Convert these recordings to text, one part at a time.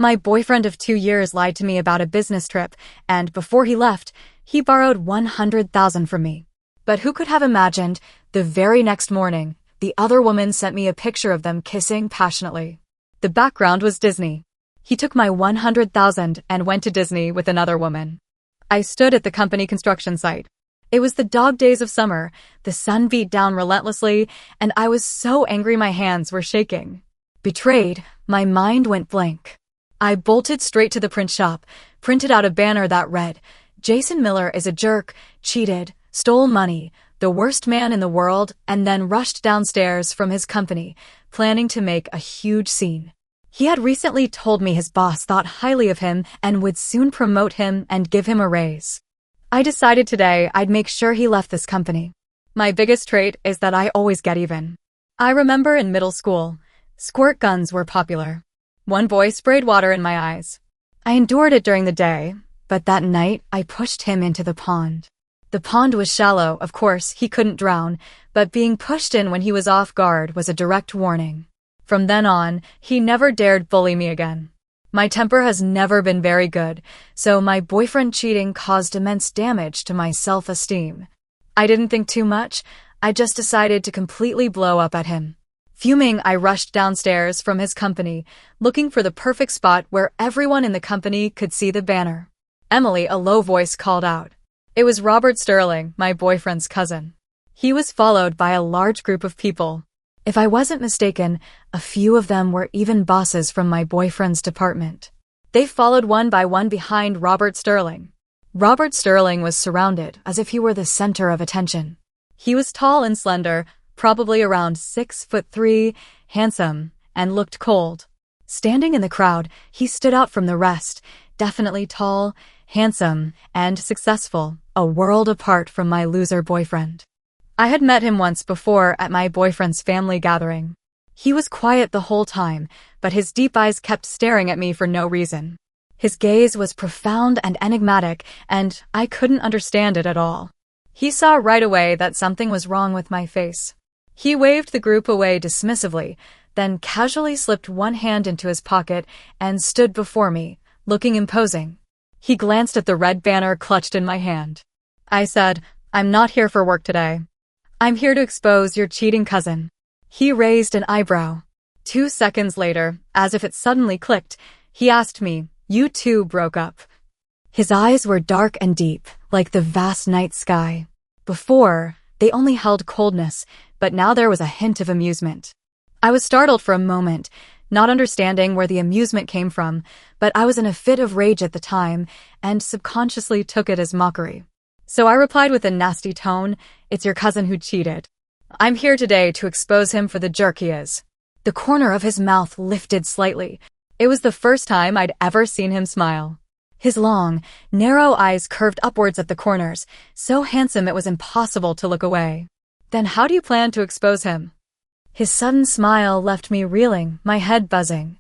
My boyfriend of 2 years lied to me about a business trip, and before he left, he borrowed 100,000 from me. But who could have imagined, the very next morning, the other woman sent me a picture of them kissing passionately. The background was Disney. He took my 100,000 and went to Disney with another woman. I stood at the company construction site. It was the dog days of summer, the sun beat down relentlessly, and I was so angry my hands were shaking. Betrayed, my mind went blank. I bolted straight to the print shop, printed out a banner that read, "Jason Miller is a jerk, cheated, stole money, the worst man in the world," and then rushed downstairs from his company, planning to make a huge scene. He had recently told me his boss thought highly of him and would soon promote him and give him a raise. I decided today I'd make sure he left this company. My biggest trait is that I always get even. I remember in middle school, squirt guns were popular. One boy sprayed water in my eyes. I endured it during the day, but that night I pushed him into the pond. The pond was shallow, of course, he couldn't drown, but being pushed in when he was off guard was a direct warning. From then on, he never dared bully me again. My temper has never been very good, so my boyfriend cheating caused immense damage to my self-esteem. I didn't think too much, I just decided to completely blow up at him. Fuming, I rushed downstairs from his company, looking for the perfect spot where everyone in the company could see the banner. Emily, a low voice, called out. It was Robert Sterling, my boyfriend's cousin. He was followed by a large group of people. If I wasn't mistaken, a few of them were even bosses from my boyfriend's department. They followed one by one behind Robert Sterling. Robert Sterling was surrounded as if he were the center of attention. He was tall and slender, probably around 6'3", handsome, and looked cold. Standing in the crowd, he stood out from the rest, definitely tall, handsome, and successful, a world apart from my loser boyfriend. I had met him once before at my boyfriend's family gathering. He was quiet the whole time, but his deep eyes kept staring at me for no reason. His gaze was profound and enigmatic, and I couldn't understand it at all. He saw right away that something was wrong with my face. He waved the group away dismissively, then casually slipped one hand into his pocket and stood before me, looking imposing. He glanced at the red banner clutched in my hand. I said, "I'm not here for work today. I'm here to expose your cheating cousin." He raised an eyebrow. 2 seconds later, as if it suddenly clicked, he asked me, "You two broke up?" His eyes were dark and deep, like the vast night sky. Before, they only held coldness, but now there was a hint of amusement. I was startled for a moment, not understanding where the amusement came from, but I was in a fit of rage at the time, and subconsciously took it as mockery. So I replied with a nasty tone, "It's your cousin who cheated. I'm here today to expose him for the jerk he is." The corner of his mouth lifted slightly. It was the first time I'd ever seen him smile. His long, narrow eyes curved upwards at the corners, so handsome it was impossible to look away. "Then how do you plan to expose him?" His sudden smile left me reeling, my head buzzing.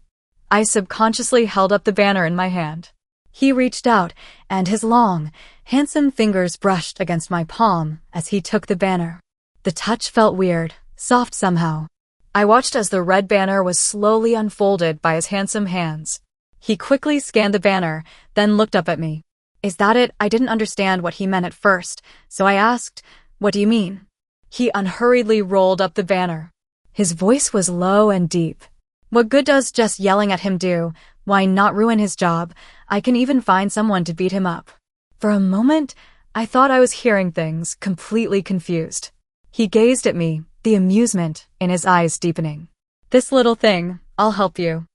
I subconsciously held up the banner in my hand. He reached out, and his long, handsome fingers brushed against my palm as he took the banner. The touch felt weird, soft somehow. I watched as the red banner was slowly unfolded by his handsome hands. He quickly scanned the banner, then looked up at me. "Is that it?" I didn't understand what he meant at first, so I asked, "What do you mean?" He unhurriedly rolled up the banner. His voice was low and deep. "What good does just yelling at him do? Why not ruin his job? I can even find someone to beat him up." For a moment, I thought I was hearing things, completely confused. He gazed at me, the amusement in his eyes deepening. "This little thing, I'll help you."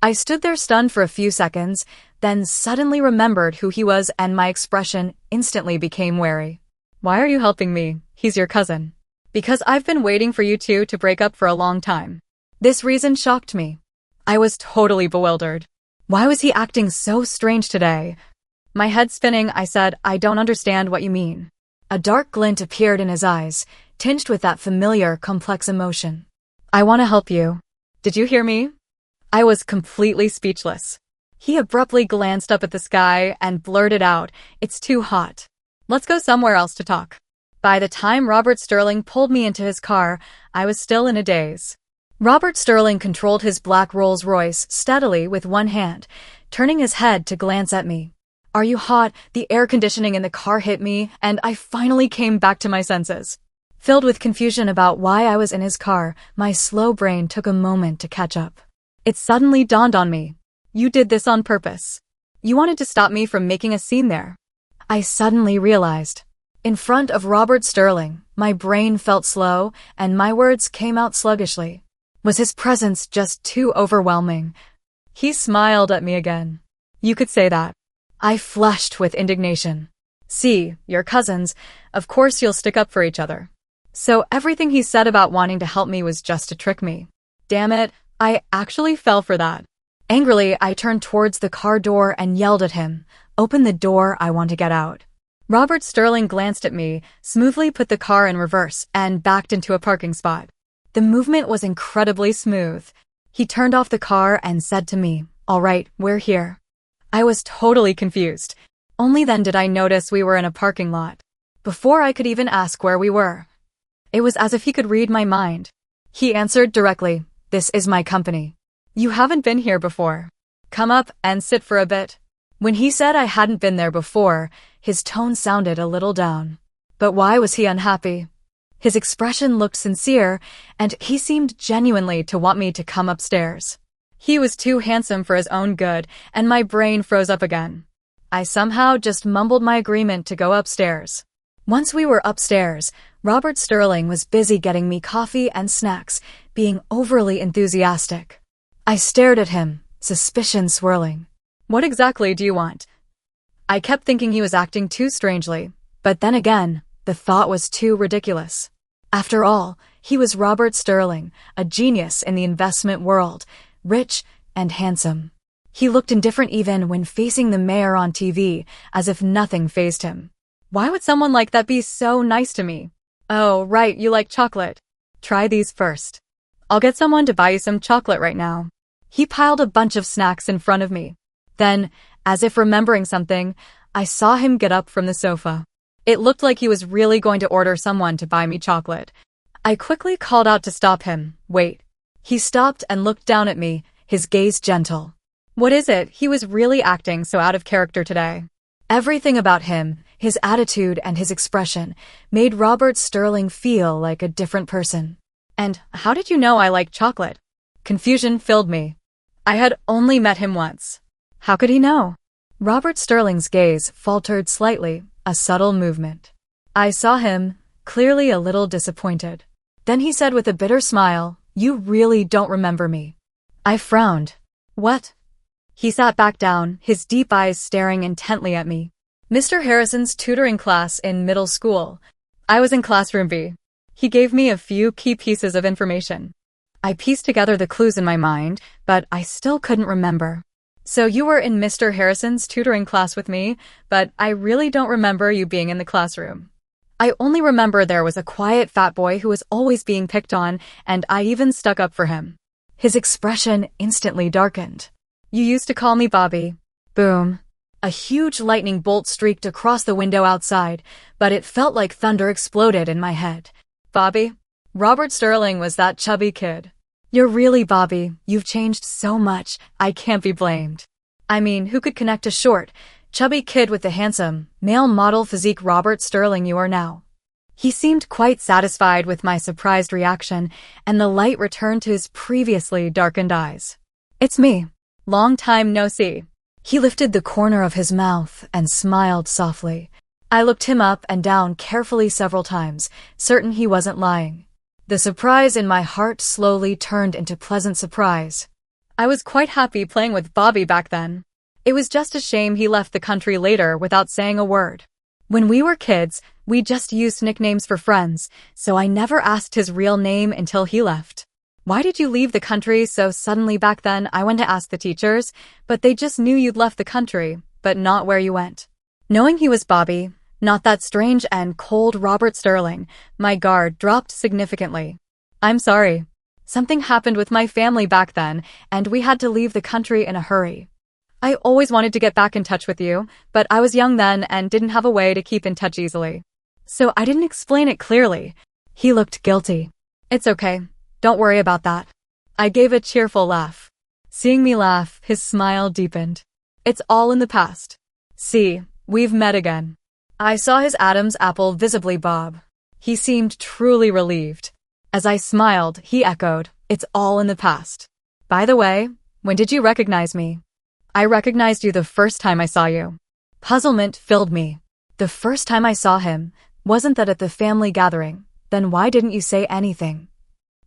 I stood there stunned for a few seconds, then suddenly remembered who he was and my expression instantly became wary. "Why are you helping me? He's your cousin." "Because I've been waiting for you two to break up for a long time." This reason shocked me. I was totally bewildered. Why was he acting so strange today? My head spinning, I said, "I don't understand what you mean." A dark glint appeared in his eyes, tinged with that familiar, complex emotion. "I want to help you. Did you hear me?" I was completely speechless. He abruptly glanced up at the sky and blurted out, "It's too hot. Let's go somewhere else to talk." By the time Robert Sterling pulled me into his car, I was still in a daze. Robert Sterling controlled his black Rolls-Royce steadily with one hand, turning his head to glance at me. "Are you hot?" The air conditioning in the car hit me, and I finally came back to my senses. Filled with confusion about why I was in his car, my slow brain took a moment to catch up. It suddenly dawned on me. "You did this on purpose. You wanted to stop me from making a scene there." I suddenly realized. In front of Robert Sterling, my brain felt slow, and my words came out sluggishly. Was his presence just too overwhelming? He smiled at me again. "You could say that." I flushed with indignation. "See, you're cousins. Of course you'll stick up for each other." So everything he said about wanting to help me was just to trick me. Damn it, I actually fell for that. Angrily, I turned towards the car door and yelled at him, "Open the door, I want to get out." Robert Sterling glanced at me, smoothly put the car in reverse, and backed into a parking spot. The movement was incredibly smooth. He turned off the car and said to me, "All right, we're here." I was totally confused. Only then did I notice we were in a parking lot. Before I could even ask where we were. It was as if he could read my mind. He answered directly, "This is my company. You haven't been here before. Come up and sit for a bit." When he said I hadn't been there before, his tone sounded a little down. But why was he unhappy? His expression looked sincere, and he seemed genuinely to want me to come upstairs. He was too handsome for his own good, and my brain froze up again. I somehow just mumbled my agreement to go upstairs. Once we were upstairs, Robert Sterling was busy getting me coffee and snacks, being overly enthusiastic. I stared at him, suspicion swirling. "What exactly do you want?" I kept thinking he was acting too strangely, but then again, the thought was too ridiculous. After all, he was Robert Sterling, a genius in the investment world, rich and handsome. He looked indifferent even when facing the mayor on TV, as if nothing fazed him. Why would someone like that be so nice to me? "Oh, right, you like chocolate. Try these first. I'll get someone to buy you some chocolate right now." He piled a bunch of snacks in front of me. Then, as if remembering something, I saw him get up from the sofa. It looked like he was really going to order someone to buy me chocolate. I quickly called out to stop him. "Wait." He stopped and looked down at me, his gaze gentle. What is it? He was really acting so out of character today. Everything about him, his attitude and his expression, made Robert Sterling feel like a different person. "And how did you know I like chocolate?" Confusion filled me. I had only met him once. How could he know? Robert Sterling's gaze faltered slightly, a subtle movement. I saw him, clearly a little disappointed. Then he said with a bitter smile, "You really don't remember me." I frowned. "What?" He sat back down, his deep eyes staring intently at me. "Mr. Harrison's tutoring class in middle school. I was in classroom B. He gave me a few key pieces of information." I pieced together the clues in my mind, but I still couldn't remember. "So you were in Mr. Harrison's tutoring class with me, but I really don't remember you being in the classroom." I only remember there was a quiet fat boy who was always being picked on, and I even stuck up for him. His expression instantly darkened. "You used to call me Bobby." Boom. A huge lightning bolt streaked across the window outside, but it felt like thunder exploded in my head. "Bobby?" Robert Sterling was that chubby kid. "You're really Bobby. You've changed so much. I can't be blamed." I mean, who could connect a short, chubby kid with the handsome, male model physique Robert Sterling you are now? He seemed quite satisfied with my surprised reaction, and the light returned to his previously darkened eyes. "It's me. Long time no see." He lifted the corner of his mouth and smiled softly. I looked him up and down carefully several times, certain he wasn't lying. The surprise in my heart slowly turned into pleasant surprise. I was quite happy playing with Bobby back then. It was just a shame he left the country later without saying a word. When we were kids, we just used nicknames for friends, so I never asked his real name until he left. "Why did you leave the country so suddenly back then?" I went to ask the teachers, but they just knew you'd left the country, but not where you went. Knowing he was Bobby, not that strange and cold Robert Sterling, my guard dropped significantly. "I'm sorry. Something happened with my family back then, and we had to leave the country in a hurry. I always wanted to get back in touch with you, but I was young then and didn't have a way to keep in touch easily. So I didn't explain it clearly." He looked guilty. "It's okay. Don't worry about that." I gave a cheerful laugh. Seeing me laugh, his smile deepened. It's all in the past. See, we've met again. I saw his Adam's apple visibly bob. He seemed truly relieved. As I smiled, he echoed, it's all in the past. By the way, when did you recognize me? I recognized you the first time I saw you. Puzzlement filled me. The first time I saw him, wasn't that at the family gathering? Then why didn't you say anything?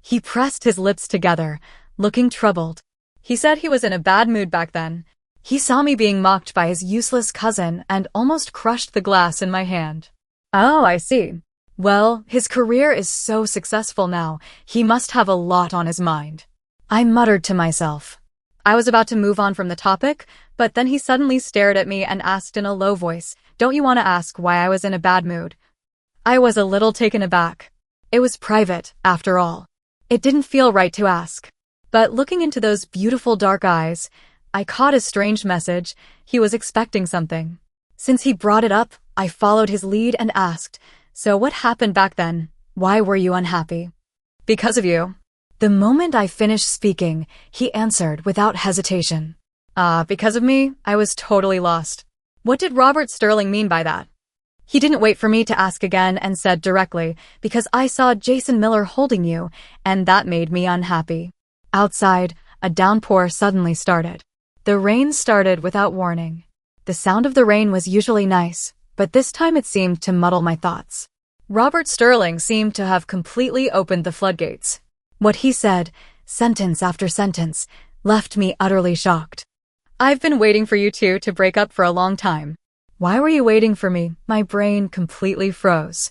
He pressed his lips together, looking troubled. He said he was in a bad mood back then. He saw me being mocked by his useless cousin and almost crushed the glass in my hand. Oh, I see. Well, his career is so successful now, he must have a lot on his mind. I muttered to myself. I was about to move on from the topic, but then he suddenly stared at me and asked in a low voice, don't you want to ask why I was in a bad mood? I was a little taken aback. It was private, after all. It didn't feel right to ask. But looking into those beautiful dark eyes, I caught a strange message. He was expecting something. Since he brought it up, I followed his lead and asked, so what happened back then? Why were you unhappy? Because of you. The moment I finished speaking, he answered without hesitation. Because of me, I was totally lost. What did Robert Sterling mean by that? He didn't wait for me to ask again and said directly, because I saw Jason Miller holding you, and that made me unhappy. Outside, a downpour suddenly started. The rain started without warning. The sound of the rain was usually nice, but this time it seemed to muddle my thoughts. Robert Sterling seemed to have completely opened the floodgates. What he said, sentence after sentence, left me utterly shocked. I've been waiting for you two to break up for a long time. Why were you waiting for me? My brain completely froze.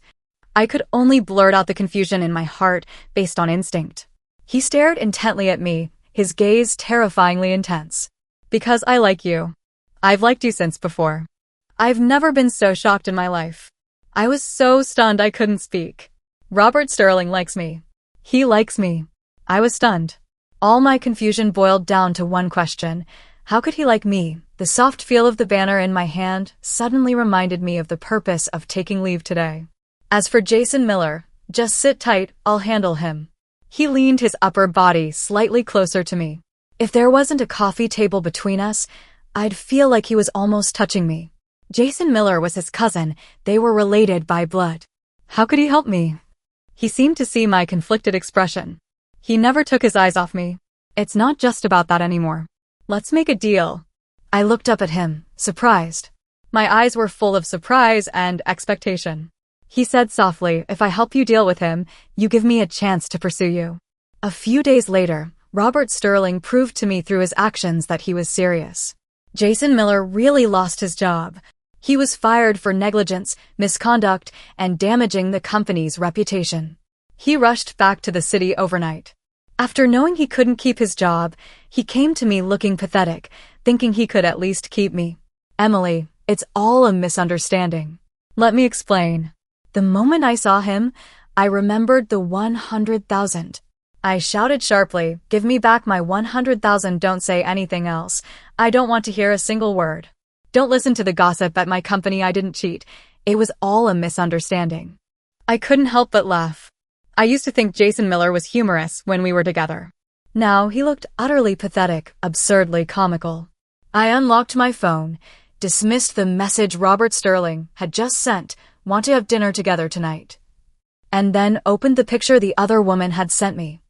I could only blurt out the confusion in my heart based on instinct. He stared intently at me, his gaze terrifyingly intense. Because I like you. I've liked you since before. I've never been so shocked in my life. I was so stunned I couldn't speak. Robert Sterling likes me. He likes me. I was stunned. All my confusion boiled down to one question. How could he like me? The soft feel of the banner in my hand suddenly reminded me of the purpose of taking leave today. As for Jason Miller, just sit tight, I'll handle him. He leaned his upper body slightly closer to me. If there wasn't a coffee table between us, I'd feel like he was almost touching me. Jason Miller was his cousin. They were related by blood. How could he help me? He seemed to see my conflicted expression. He never took his eyes off me. It's not just about that anymore. Let's make a deal. I looked up at him, surprised. My eyes were full of surprise and expectation. He said softly, if I help you deal with him, you give me a chance to pursue you. A few days later, Robert Sterling proved to me through his actions that he was serious. Jason Miller really lost his job. He was fired for negligence, misconduct, and damaging the company's reputation. He rushed back to the city overnight. After knowing he couldn't keep his job, he came to me looking pathetic, thinking he could at least keep me. Emily, it's all a misunderstanding. Let me explain. The moment I saw him, I remembered the 100,000. I shouted sharply, give me back my 100,000, don't say anything else. I don't want to hear a single word. Don't listen to the gossip at my company, I didn't cheat. It was all a misunderstanding. I couldn't help but laugh. I used to think Jason Miller was humorous when we were together. Now he looked utterly pathetic, absurdly comical. I unlocked my phone, dismissed the message Robert Sterling had just sent, want to have dinner together tonight, and then opened the picture the other woman had sent me.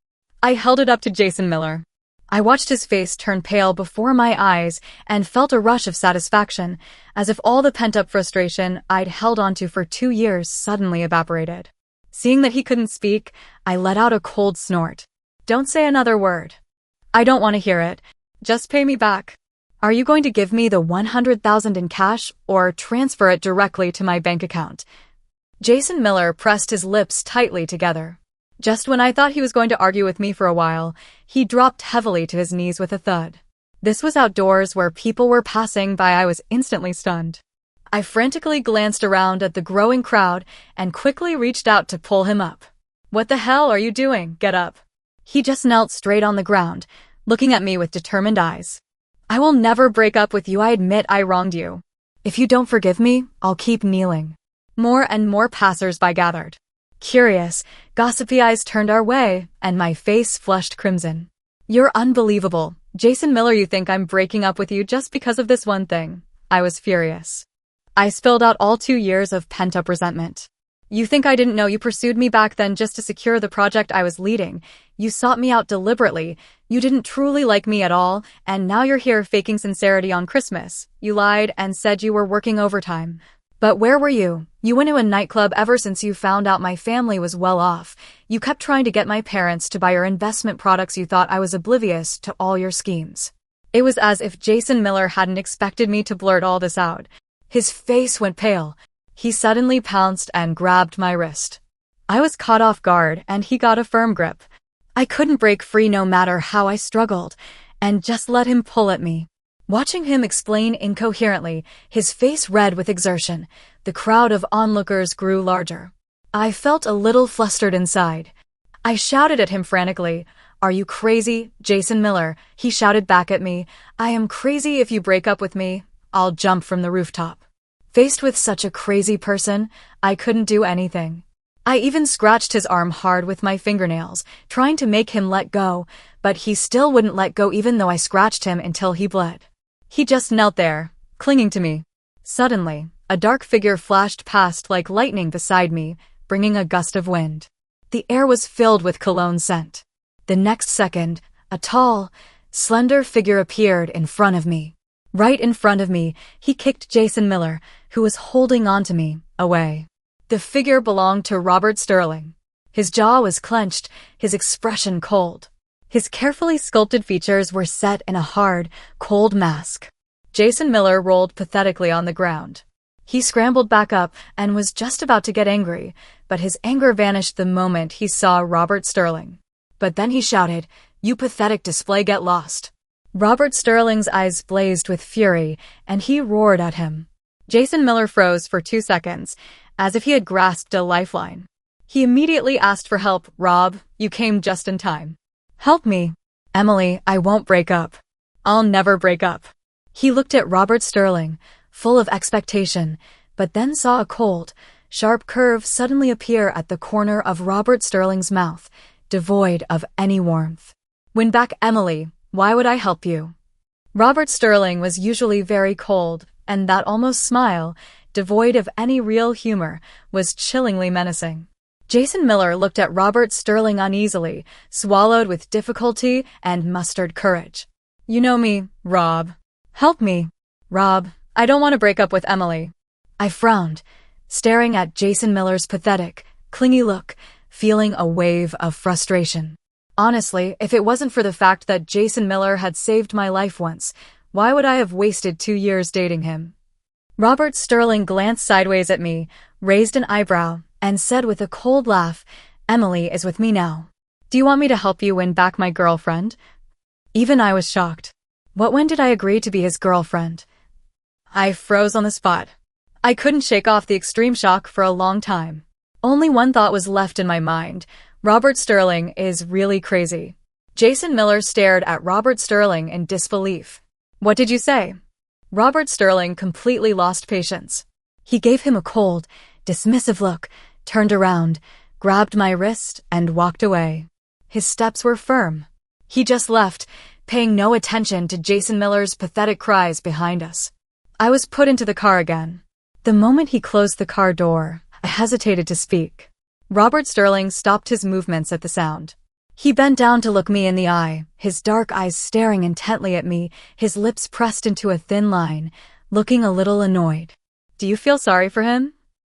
I held it up to Jason Miller. I watched his face turn pale before my eyes and felt a rush of satisfaction, as if all the pent-up frustration I'd held onto for 2 years suddenly evaporated. Seeing that he couldn't speak, I let out a cold snort. Don't say another word. I don't want to hear it. Just pay me back. Are you going to give me the 100,000 in cash or transfer it directly to my bank account? Jason Miller pressed his lips tightly together. Just when I thought he was going to argue with me for a while, he dropped heavily to his knees with a thud. This was outdoors where people were passing by. I was instantly stunned. I frantically glanced around at the growing crowd and quickly reached out to pull him up. What the hell are you doing? Get up. He just knelt straight on the ground, looking at me with determined eyes. I will never break up with you. I admit I wronged you. If you don't forgive me, I'll keep kneeling. More and more passers-by gathered. Curious, gossipy eyes turned our way, and my face flushed crimson. You're unbelievable. Jason Miller, you think I'm breaking up with you just because of this one thing? I was furious. I spilled out all 2 years of pent-up resentment. You think I didn't know you pursued me back then just to secure the project I was leading? You sought me out deliberately. You didn't truly like me at all, and now you're here faking sincerity on Christmas. You lied and said you were working overtime. But where were you? You went to a nightclub ever since you found out my family was well off. You kept trying to get my parents to buy your investment products. You thought I was oblivious to all your schemes. It was as if Jason Miller hadn't expected me to blurt all this out. His face went pale. He suddenly pounced and grabbed my wrist. I was caught off guard, and he got a firm grip. I couldn't break free no matter how I struggled, and just let him pull at me. Watching him explain incoherently, his face red with exertion, the crowd of onlookers grew larger. I felt a little flustered inside. I shouted at him frantically. "Are you crazy, Jason Miller?" He shouted back at me. "I am crazy. If you break up with me, I'll jump from the rooftop." Faced with such a crazy person, I couldn't do anything. I even scratched his arm hard with my fingernails, trying to make him let go, but he still wouldn't let go even though I scratched him until he bled. He just knelt there, clinging to me. Suddenly, a dark figure flashed past like lightning beside me, bringing a gust of wind. The air was filled with cologne scent. The next second, a tall, slender figure appeared in front of me. Right in front of me, he kicked Jason Miller, who was holding on to me, away. The figure belonged to Robert Sterling. His jaw was clenched, his expression cold. His carefully sculpted features were set in a hard, cold mask. Jason Miller rolled pathetically on the ground. He scrambled back up and was just about to get angry, but his anger vanished the moment he saw Robert Sterling. But then he shouted, "You pathetic display, get lost." Robert Sterling's eyes blazed with fury, and he roared at him. Jason Miller froze for 2 seconds, as if he had grasped a lifeline. He immediately asked for help. "Rob, you came just in time. Help me." "Emily, I won't break up. I'll never break up." He looked at Robert Sterling, full of expectation, but then saw a cold, sharp curve suddenly appear at the corner of Robert Sterling's mouth, devoid of any warmth. "Win back, Emily. Why would I help you?" Robert Sterling was usually very cold, and that almost smile, devoid of any real humor, was chillingly menacing. Jason Miller looked at Robert Sterling uneasily, swallowed with difficulty, and mustered courage. "You know me, Rob. Help me. Rob, I don't want to break up with Emily." I frowned, staring at Jason Miller's pathetic, clingy look, feeling a wave of frustration. Honestly, if it wasn't for the fact that Jason Miller had saved my life once, why would I have wasted 2 years dating him? Robert Sterling glanced sideways at me, raised an eyebrow, and said with a cold laugh, "Emily is with me now. Do you want me to help you win back my girlfriend?" Even I was shocked. When did I agree to be his girlfriend? I froze on the spot. I couldn't shake off the extreme shock for a long time. Only one thought was left in my mind. Robert Sterling is really crazy. Jason Miller stared at Robert Sterling in disbelief. "What did you say?" Robert Sterling completely lost patience. He gave him a cold, dismissive look, turned around, grabbed my wrist, and walked away. His steps were firm. He just left, paying no attention to Jason Miller's pathetic cries behind us. I was put into the car again. The moment he closed the car door, I hesitated to speak. Robert Sterling stopped his movements at the sound. He bent down to look me in the eye, his dark eyes staring intently at me, his lips pressed into a thin line, looking a little annoyed. "Do you feel sorry for him?"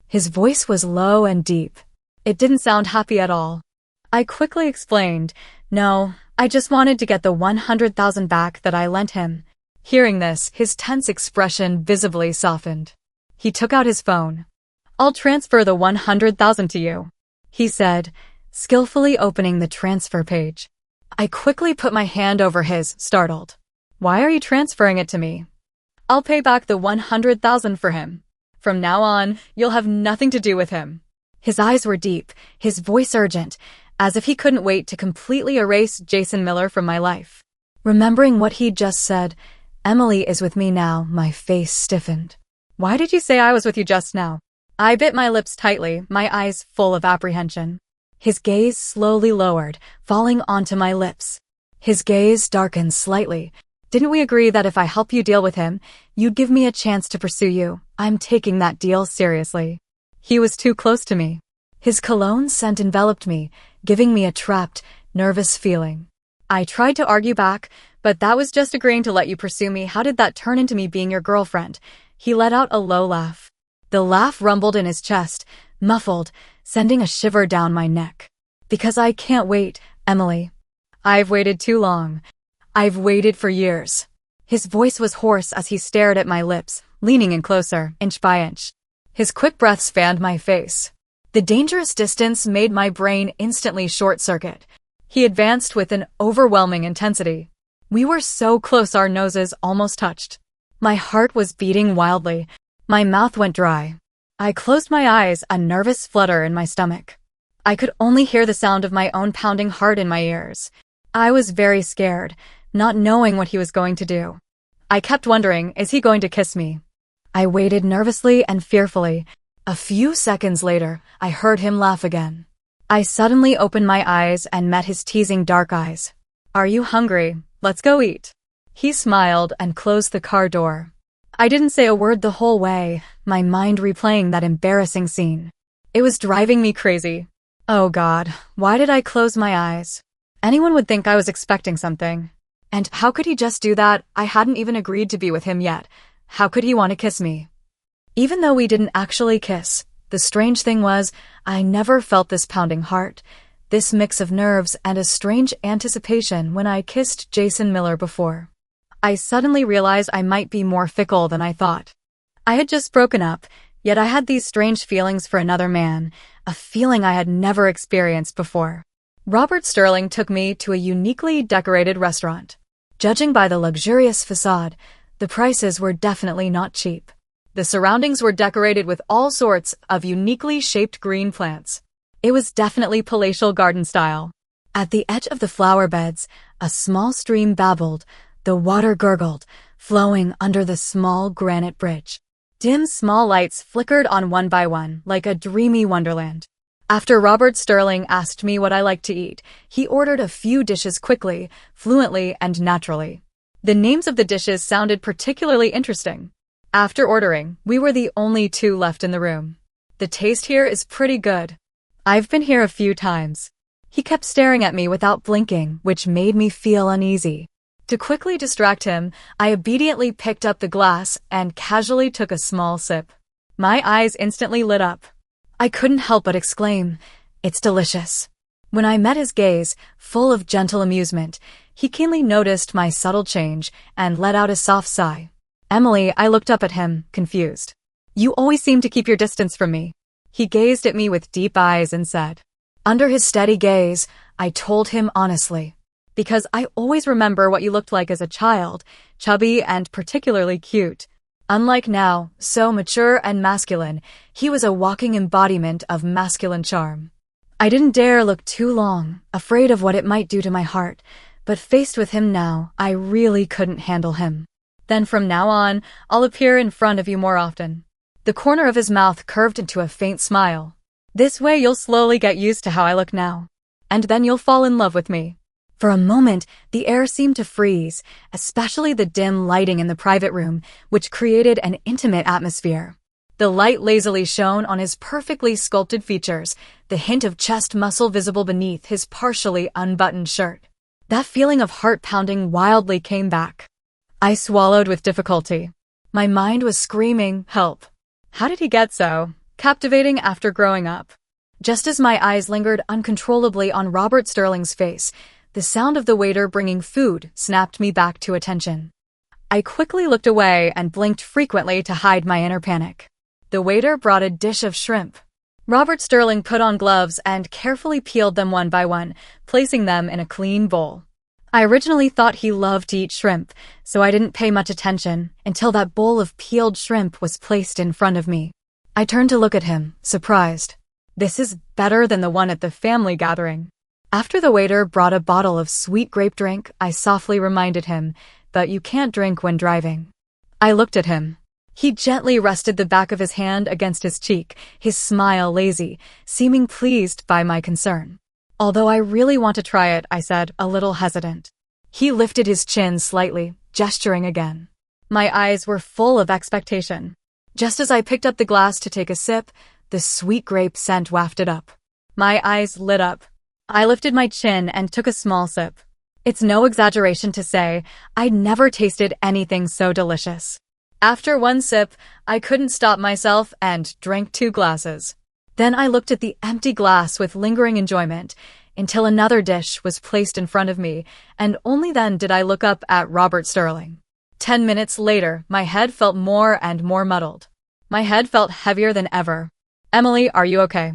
His voice was low and deep. It didn't sound happy at all. I quickly explained, "No, I just wanted to get the 100,000 back that I lent him." Hearing this, his tense expression visibly softened. He took out his phone. "I'll transfer the 100,000 to you," he said, skillfully opening the transfer page. I quickly put my hand over his, startled. "Why are you transferring it to me?" "I'll pay back the 100,000 for him. From now on, you'll have nothing to do with him." His eyes were deep, his voice urgent, as if he couldn't wait to completely erase Jason Miller from my life. Remembering what he'd just said, "Emily is with me now," my face stiffened. "Why did you say I was with you just now?" I bit my lips tightly, my eyes full of apprehension. His gaze slowly lowered, falling onto my lips. His gaze darkened slightly. Didn't we agree that if I help you deal with him, you'd give me a chance to pursue you? I'm taking that deal seriously. He was too close to me. His cologne scent enveloped me, giving me a trapped, nervous feeling. I tried to argue back, but that was just agreeing to let you pursue me. How did that turn into me being your girlfriend? He let out a low laugh. The laugh rumbled in his chest, muffled, sending a shiver down my neck. Because I can't wait, Emily. I've waited too long. I've waited for years. His voice was hoarse as he stared at my lips, leaning in closer, inch by inch. His quick breaths fanned my face. The dangerous distance made my brain instantly short-circuit. He advanced with an overwhelming intensity. We were so close our noses almost touched. My heart was beating wildly. My mouth went dry. I closed my eyes, a nervous flutter in my stomach. I could only hear the sound of my own pounding heart in my ears. I was very scared, not knowing what he was going to do. I kept wondering, is he going to kiss me? I waited nervously and fearfully. A few seconds later, I heard him laugh again. I suddenly opened my eyes and met his teasing dark eyes. Are you hungry? Let's go eat. He smiled and closed the car door. I didn't say a word the whole way, my mind replaying that embarrassing scene. It was driving me crazy. Oh God, why did I close my eyes? Anyone would think I was expecting something. And how could he just do that? I hadn't even agreed to be with him yet. How could he want to kiss me? Even though we didn't actually kiss, the strange thing was, I never felt this pounding heart, this mix of nerves and a strange anticipation when I kissed Jason Miller before. I suddenly realized I might be more fickle than I thought. I had just broken up, yet I had these strange feelings for another man, a feeling I had never experienced before. Robert Sterling took me to a uniquely decorated restaurant. Judging by the luxurious facade, the prices were definitely not cheap. The surroundings were decorated with all sorts of uniquely shaped green plants. It was definitely palatial garden style. At the edge of the flower beds, a small stream babbled, the water gurgled, flowing under the small granite bridge. Dim small lights flickered on one by one, like a dreamy wonderland. After Robert Sterling asked me what I liked to eat, he ordered a few dishes quickly, fluently, and naturally. The names of the dishes sounded particularly interesting. After ordering, we were the only two left in the room. The taste here is pretty good. I've been here a few times. He kept staring at me without blinking, which made me feel uneasy. To quickly distract him, I obediently picked up the glass and casually took a small sip. My eyes instantly lit up. I couldn't help but exclaim, "It's delicious." When I met his gaze, full of gentle amusement, he keenly noticed my subtle change and let out a soft sigh. "Emily," I looked up at him, confused. "You always seem to keep your distance from me." He gazed at me with deep eyes and said. Under his steady gaze, I told him honestly. "Because I always remember what you looked like as a child, chubby and particularly cute." Unlike now, so mature and masculine, he was a walking embodiment of masculine charm. I didn't dare look too long, afraid of what it might do to my heart, but faced with him now, I really couldn't handle him. "Then from now on, I'll appear in front of you more often." The corner of his mouth curved into a faint smile. "This way you'll slowly get used to how I look now. And then you'll fall in love with me." For a moment, the air seemed to freeze, especially the dim lighting in the private room, which created an intimate atmosphere. The light lazily shone on his perfectly sculpted features, the hint of chest muscle visible beneath his partially unbuttoned shirt. That feeling of heart pounding wildly came back. I swallowed with difficulty. My mind was screaming, "Help." How did he get so captivating after growing up? Just as my eyes lingered uncontrollably on Robert Sterling's face, the sound of the waiter bringing food snapped me back to attention. I quickly looked away and blinked frequently to hide my inner panic. The waiter brought a dish of shrimp. Robert Sterling put on gloves and carefully peeled them one by one, placing them in a clean bowl. I originally thought he loved to eat shrimp, so I didn't pay much attention until that bowl of peeled shrimp was placed in front of me. I turned to look at him, surprised. This is better than the one at the family gathering. After the waiter brought a bottle of sweet grape drink, I softly reminded him, "But you can't drink when driving." I looked at him. He gently rested the back of his hand against his cheek, his smile lazy, seeming pleased by my concern. "Although I really want to try it," I said, a little hesitant. He lifted his chin slightly, gesturing again. My eyes were full of expectation. Just as I picked up the glass to take a sip, the sweet grape scent wafted up. My eyes lit up. I lifted my chin and took a small sip. It's no exaggeration to say, I'd never tasted anything so delicious. After one sip, I couldn't stop myself and drank 2 glasses. Then I looked at the empty glass with lingering enjoyment until another dish was placed in front of me, and only then did I look up at Robert Sterling. 10 minutes later, my head felt more and more muddled. My head felt heavier than ever. Emily, are you okay?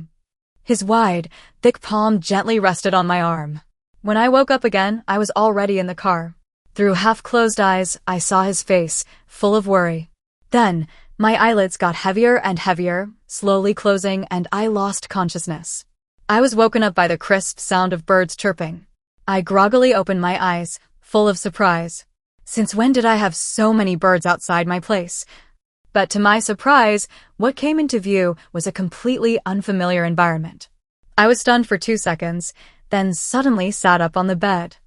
His wide, thick palm gently rested on my arm. When I woke up again, I was already in the car. Through half-closed eyes, I saw his face, full of worry. Then, my eyelids got heavier and heavier, slowly closing, and I lost consciousness. I was woken up by the crisp sound of birds chirping. I groggily opened my eyes, full of surprise. Since when did I have so many birds outside my place? But to my surprise, what came into view was a completely unfamiliar environment. I was stunned for 2 seconds, then suddenly sat up on the bed.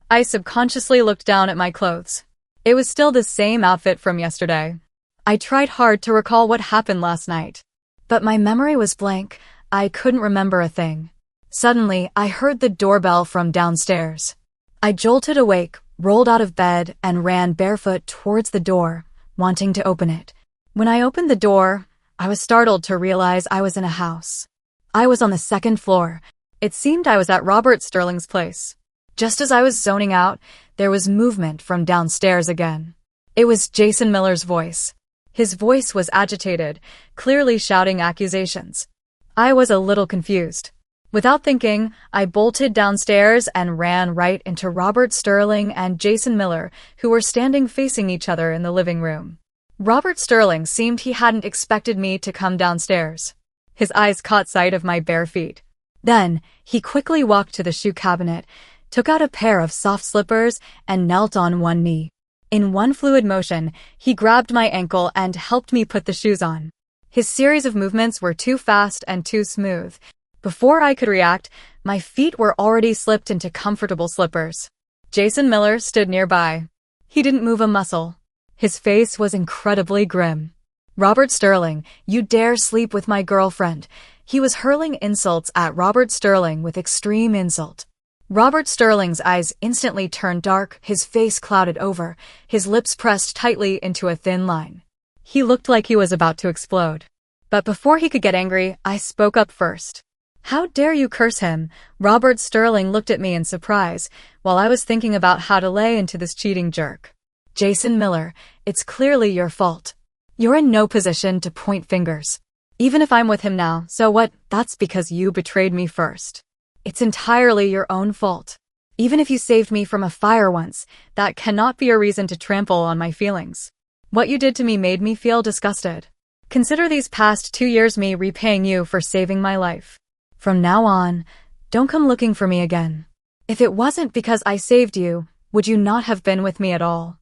I subconsciously looked down at my clothes. It was still the same outfit from yesterday. I tried hard to recall what happened last night. But my memory was blank. I couldn't remember a thing. Suddenly, I heard the doorbell from downstairs. I jolted awake, rolled out of bed, and ran barefoot towards the door, wanting to open it. When I opened the door, I was startled to realize I was in a house. I was on the 2nd floor. It seemed I was at Robert Sterling's place. Just as I was zoning out, there was movement from downstairs again. It was Jason Miller's voice. His voice was agitated, clearly shouting accusations. I was a little confused. Without thinking, I bolted downstairs and ran right into Robert Sterling and Jason Miller, who were standing facing each other in the living room. Robert Sterling seemed he hadn't expected me to come downstairs. His eyes caught sight of my bare feet. Then, he quickly walked to the shoe cabinet, took out a pair of soft slippers, and knelt on one knee. In one fluid motion, he grabbed my ankle and helped me put the shoes on. His series of movements were too fast and too smooth. Before I could react, my feet were already slipped into comfortable slippers. Jason Miller stood nearby. He didn't move a muscle. His face was incredibly grim. Robert Sterling, you dare sleep with my girlfriend. He was hurling insults at Robert Sterling with extreme insult. Robert Sterling's eyes instantly turned dark, his face clouded over, his lips pressed tightly into a thin line. He looked like he was about to explode. But before he could get angry, I spoke up first. How dare you curse him? Robert Sterling looked at me in surprise, while I was thinking about how to lay into this cheating jerk. Jason Miller, it's clearly your fault. You're in no position to point fingers. Even if I'm with him now, so what? That's because you betrayed me first. It's entirely your own fault. Even if you saved me from a fire once, that cannot be a reason to trample on my feelings. What you did to me made me feel disgusted. Consider these past 2 years me repaying you for saving my life. From now on, don't come looking for me again. If it wasn't because I saved you, would you not have been with me at all?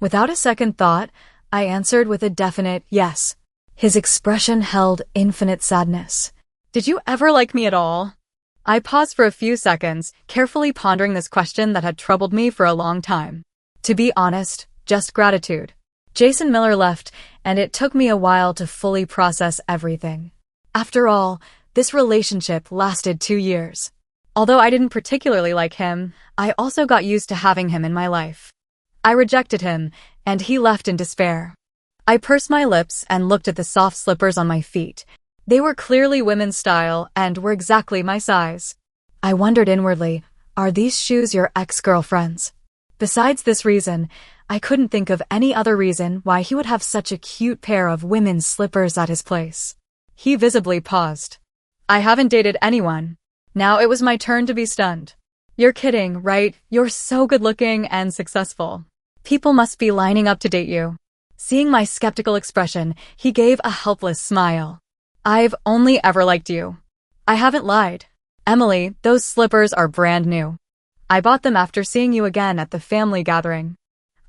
Without a second thought, I answered with a definite yes. His expression held infinite sadness. Did you ever like me at all? I paused for a few seconds, carefully pondering this question that had troubled me for a long time. To be honest, just gratitude. Jason Miller left, and it took me a while to fully process everything. After all, this relationship lasted 2 years. Although I didn't particularly like him, I also got used to having him in my life. I rejected him, and he left in despair. I pursed my lips and looked at the soft slippers on my feet. They were clearly women's style and were exactly my size. I wondered inwardly, are these shoes your ex-girlfriend's? Besides this reason, I couldn't think of any other reason why he would have such a cute pair of women's slippers at his place. He visibly paused. I haven't dated anyone. Now it was my turn to be stunned. You're kidding, right? You're so good-looking and successful. People must be lining up to date you. Seeing my skeptical expression, he gave a helpless smile. I've only ever liked you. I haven't lied. Emily, those slippers are brand new. I bought them after seeing you again at the family gathering.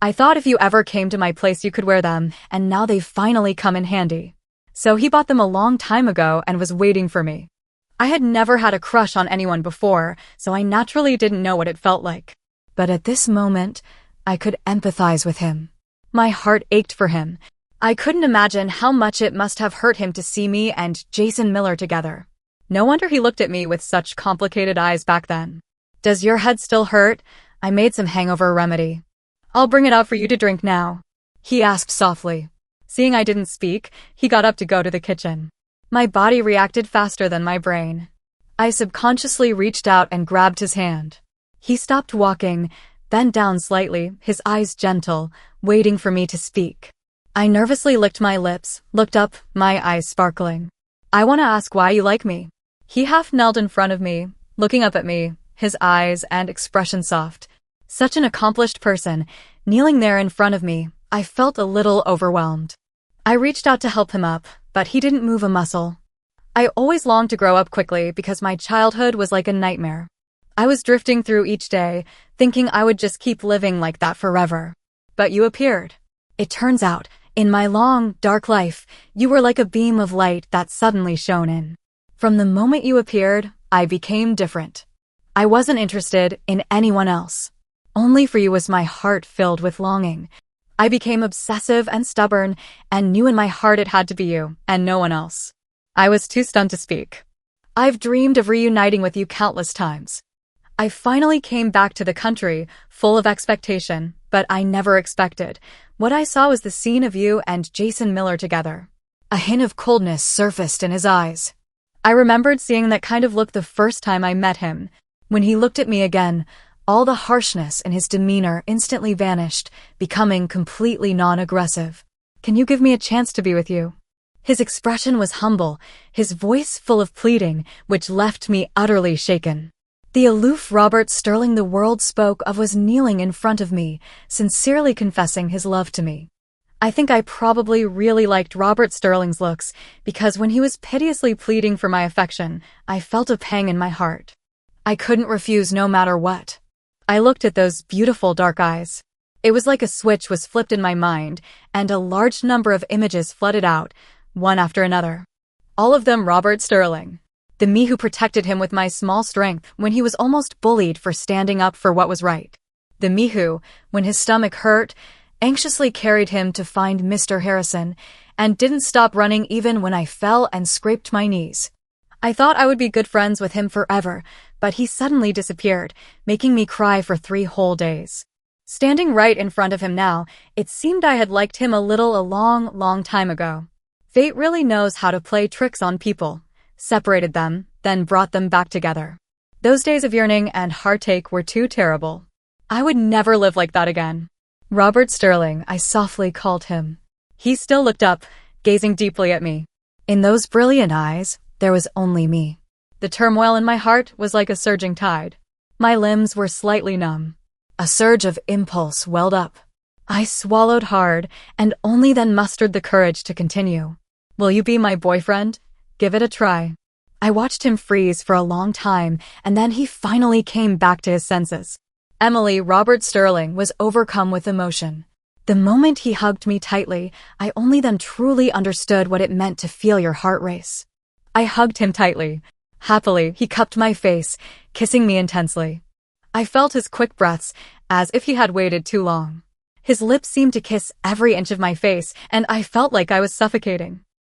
I thought if you ever came to my place you could wear them, and now they've finally come in handy. So he bought them a long time ago and was waiting for me. I had never had a crush on anyone before, so I naturally didn't know what it felt like. But at this moment, I could empathize with him. My heart ached for him. I couldn't imagine how much it must have hurt him to see me and Jason Miller together. No wonder he looked at me with such complicated eyes back then. Does your head still hurt? I made some hangover remedy. I'll bring it out for you to drink now, he asked softly. Seeing I didn't speak, he got up to go to the kitchen. My body reacted faster than my brain. I subconsciously reached out and grabbed his hand. He stopped walking, bent down slightly, his eyes gentle, waiting for me to speak. I nervously licked my lips, looked up, my eyes sparkling. I want to ask why you like me. He half knelt in front of me, looking up at me, his eyes and expression soft. Such an accomplished person, kneeling there in front of me, I felt a little overwhelmed. I reached out to help him up, but he didn't move a muscle. I always longed to grow up quickly because my childhood was like a nightmare. I was drifting through each day, thinking I would just keep living like that forever. But you appeared. It turns out, in my long, dark life, you were like a beam of light that suddenly shone in. From the moment you appeared, I became different. I wasn't interested in anyone else. Only for you was my heart filled with longing. I became obsessive and stubborn, and knew in my heart it had to be you, and no one else. I was too stunned to speak. I've dreamed of reuniting with you countless times. I finally came back to the country, full of expectation, but I never expected. What I saw was the scene of you and Jason Miller together. A hint of coldness surfaced in his eyes. I remembered seeing that kind of look the first time I met him. When he looked at me again, all the harshness in his demeanor instantly vanished, becoming completely non-aggressive. Can you give me a chance to be with you? His expression was humble, his voice full of pleading, which left me utterly shaken. The aloof Robert Sterling the world spoke of was kneeling in front of me, sincerely confessing his love to me. I think I probably really liked Robert Sterling's looks, because when he was piteously pleading for my affection, I felt a pang in my heart. I couldn't refuse no matter what. I looked at those beautiful dark eyes. It was like a switch was flipped in my mind, and a large number of images flooded out, one after another. All of them Robert Sterling. The me who protected him with my small strength when he was almost bullied for standing up for what was right. The me who, when his stomach hurt, anxiously carried him to find Mr. Harrison, and didn't stop running even when I fell and scraped my knees. I thought I would be good friends with him forever, but he suddenly disappeared, making me cry for 3 whole days. Standing right in front of him now, it seemed I had liked him a long time ago. Fate really knows how to play tricks on people. Separated them, then brought them back together. Those days of yearning and heartache were too terrible. I would never live like that again. Robert Sterling, I softly called him. He still looked up, gazing deeply at me. In those brilliant eyes, there was only me. The turmoil in my heart was like a surging tide. My limbs were slightly numb. A surge of impulse welled up. I swallowed hard, and only then mustered the courage to continue. Will you be my boyfriend? Give it a try. I watched him freeze for a long time, and then he finally came back to his senses. Emily, Robert Sterling, was overcome with emotion. The moment he hugged me tightly, I only then truly understood what it meant to feel your heart race. I hugged him tightly. Happily, he cupped my face, kissing me intensely. I felt his quick breaths, as if he had waited too long. His lips seemed to kiss every inch of my face, and I felt like I was suffocating.